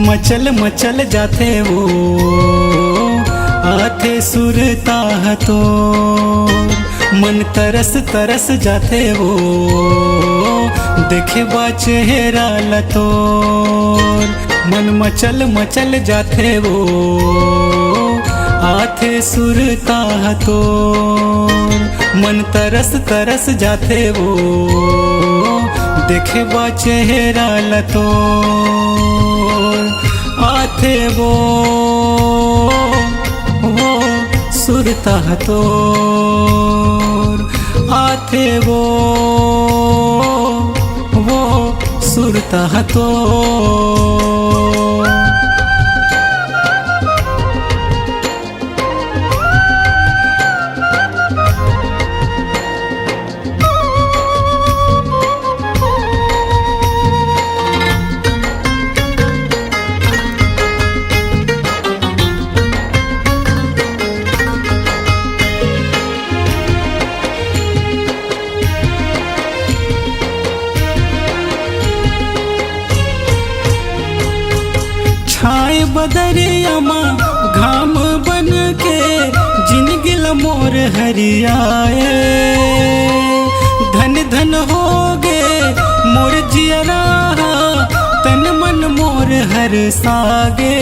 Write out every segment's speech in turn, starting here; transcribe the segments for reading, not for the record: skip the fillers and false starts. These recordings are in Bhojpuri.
मचल मचल जाते वो आथे सुरता तो मन तरस तरस जाते वो देखे बा चेहरा लतोर मन मचल मचल जाते वो आथे सुरता तो मन तरस तरस जाते वो देखे बा चेहरा लतोर आथे वो सुरता तोर आथे वो सुरता तोर। छाए बदरिया माँ घाम बन के जिनगिल मोर हरियाए धन धन हो गे मोर जियरा तन मन मोर हर सागे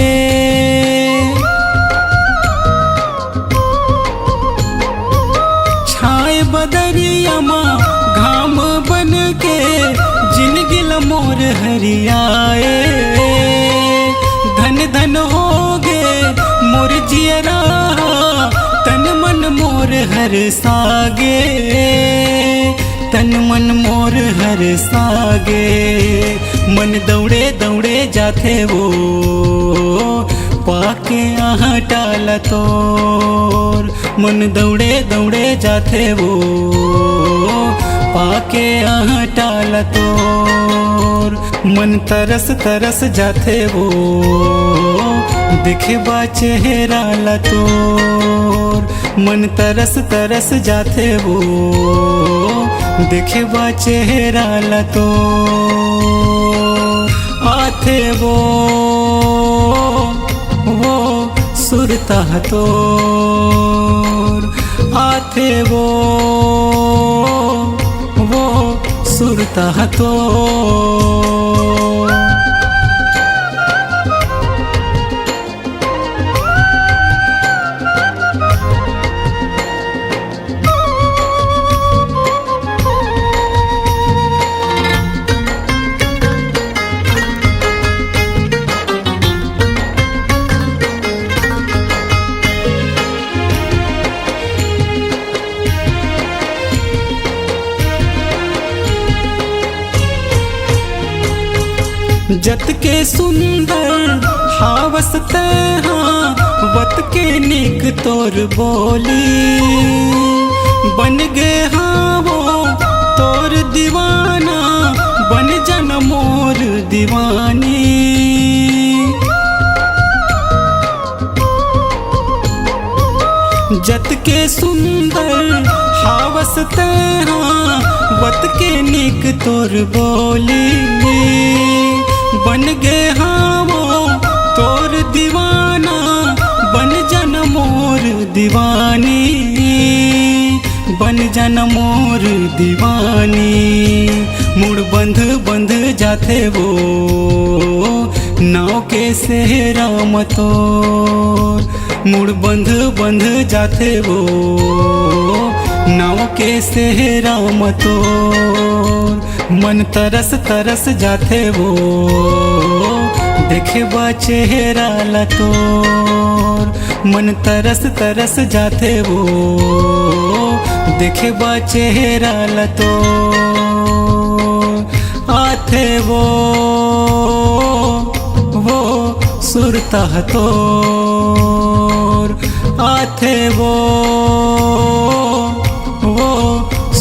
छाए बदरिया माँ घाम बन के जिनगिल मोर हरियाए धन धन हो गे मोर जियरा तन मन मोर हर सागे तन मन मोर हर सागे मन दौड़े दौड़े जाते वो पाके आहाँ टाला तोर मन दौड़े दौड़े जाते वो पाके आहाँ टाला तोर मन तरस तरस जाते वो देखे बा चेहरा लतोर मन तरस तरस जाते वो देखे बा चेहरा लतोर आथे वो सुरता तोर आथे वो सुरता तोर। जत के सुंदर हावस हाँ वत के निक तोर बोली बन गे हाँ वो तोर दीवाना बन जन मोर दीवानी जत के सुंदर हावस हाँ वत के निक तोर बोली बन गे हाँ वो तोर दीवाना बन जन मोर दीवानी बन जन मोर दीवानी मुड़ बंध बंध जाते वो नाव के सेहरा मतोर मुड़ बंध बंध जाते वो नाव के सेहरा मतोर मन तरस तरस जाते वो देखे बा चेहरा लतोर मन तरस तरस जाते वो देखे बा चेहरा लतोर आथे वो सुरता तोर आथे वो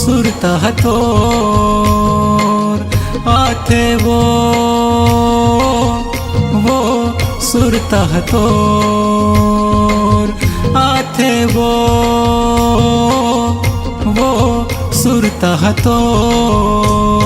सुरता तोर आथे वो सुरता तोर आथे वो सुरता तोर।